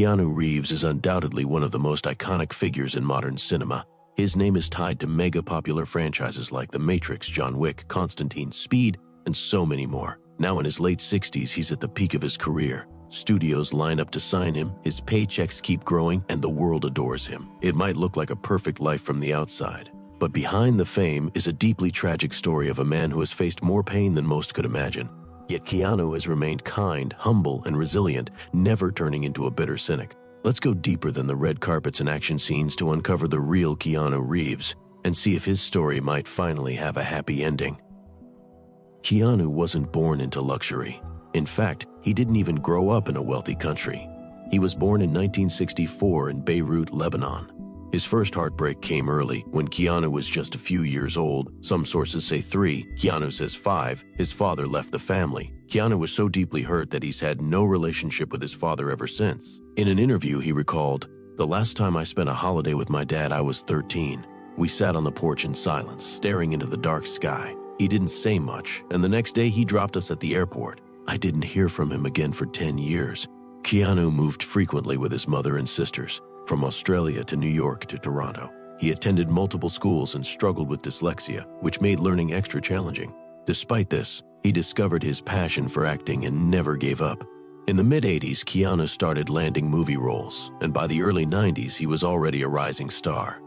Keanu Reeves is undoubtedly one of the most iconic figures in modern cinema. His name is tied to mega-popular franchises like The Matrix, John Wick, Constantine, Speed, and so many more. Now in his late 60s, he's at the peak of his career. Studios line up to sign him, his paychecks keep growing, and the world adores him. It might look like a perfect life from the outside, but behind the fame is a deeply tragic story of a man who has faced more pain than most could imagine. Yet Keanu has remained kind, humble, and resilient, never turning into a bitter cynic. Let's go deeper than the red carpets and action scenes to uncover the real Keanu Reeves and see if his story might finally have a happy ending. Keanu wasn't born into luxury. In fact, he didn't even grow up in a wealthy country. He was born in 1964 in Beirut, Lebanon. His first heartbreak came early, when Keanu was just a few years old. Some sources say 3, Keanu says 5. His father left the family. Keanu was so deeply hurt that he's had no relationship with his father ever since. In an interview, he recalled, "The last time I spent a holiday with my dad, I was 13. We sat on the porch in silence, staring into the dark sky. He didn't say much, and the next day he dropped us at the airport. I didn't hear from him again for 10 years. Keanu moved frequently with his mother and sisters, from Australia to New York to Toronto. He attended multiple schools and struggled with dyslexia, which made learning extra challenging. Despite this, he discovered his passion for acting and never gave up. In the mid-80s, Keanu started landing movie roles, and by the early 90s, he was already a rising star.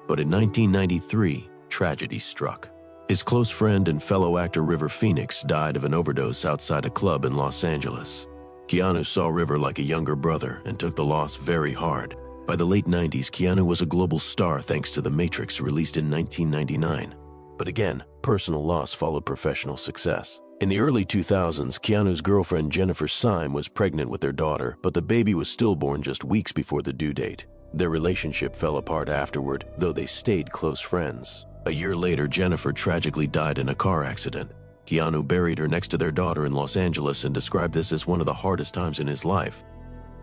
But in 1993, tragedy struck. His close friend and fellow actor River Phoenix died of an overdose outside a club in Los Angeles. Keanu saw River like a younger brother and took the loss very hard. By the late 90s, Keanu was a global star thanks to The Matrix, released in 1999. But again, personal loss followed professional success. In the early 2000s, Keanu's girlfriend Jennifer Syme was pregnant with their daughter, but the baby was stillborn just weeks before the due date. Their relationship fell apart afterward, though they stayed close friends. A year later, Jennifer tragically died in a car accident. Keanu buried her next to their daughter in Los Angeles and described this as one of the hardest times in his life.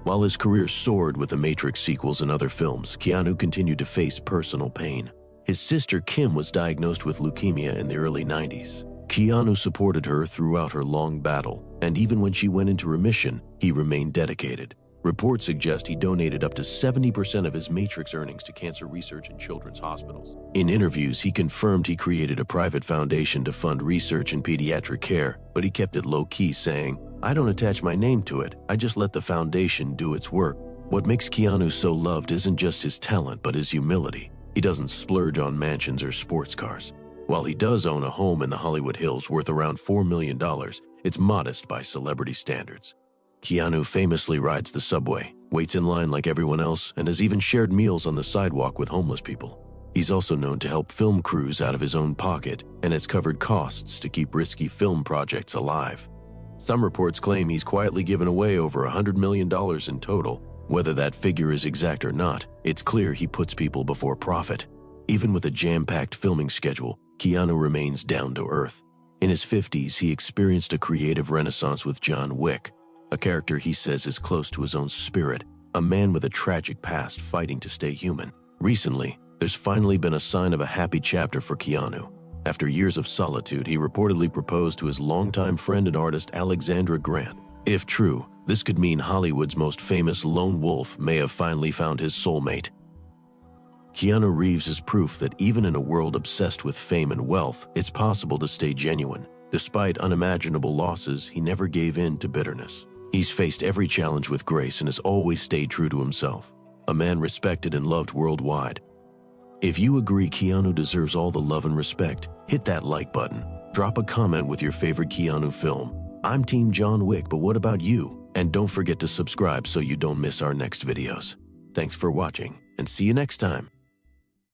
While his career soared with the Matrix sequels and other films, Keanu continued to face personal pain. His sister Kim was diagnosed with leukemia in the early 90s. Keanu supported her throughout her long battle, and even when she went into remission, he remained dedicated. Reports suggest he donated up to 70% of his Matrix earnings to cancer research in children's hospitals. In interviews, he confirmed he created a private foundation to fund research in pediatric care, but he kept it low-key, saying, "I don't attach my name to it, I just let the foundation do its work." What makes Keanu so loved isn't just his talent, but his humility. He doesn't splurge on mansions or sports cars. While he does own a home in the Hollywood Hills worth around $4 million, it's modest by celebrity standards. Keanu famously rides the subway, waits in line like everyone else, and has even shared meals on the sidewalk with homeless people. He's also known to help film crews out of his own pocket and has covered costs to keep risky film projects alive. Some reports claim he's quietly given away over $100 million in total. Whether that figure is exact or not, it's clear he puts people before profit. Even with a jam-packed filming schedule, Keanu remains down to earth. In his 50s, he experienced a creative renaissance with John Wick, a character he says is close to his own spirit, a man with a tragic past fighting to stay human. Recently, there's finally been a sign of a happy chapter for Keanu. After years of solitude, he reportedly proposed to his longtime friend and artist Alexandra Grant. If true, this could mean Hollywood's most famous lone wolf may have finally found his soulmate. Keanu Reeves is proof that even in a world obsessed with fame and wealth, it's possible to stay genuine. Despite unimaginable losses, he never gave in to bitterness. He's faced every challenge with grace and has always stayed true to himself, a man respected and loved worldwide. If you agree Keanu deserves all the love and respect, hit that like button. Drop a comment with your favorite Keanu film. I'm Team John Wick, but what about you? And don't forget to subscribe so you don't miss our next videos. Thanks for watching, and see you next time.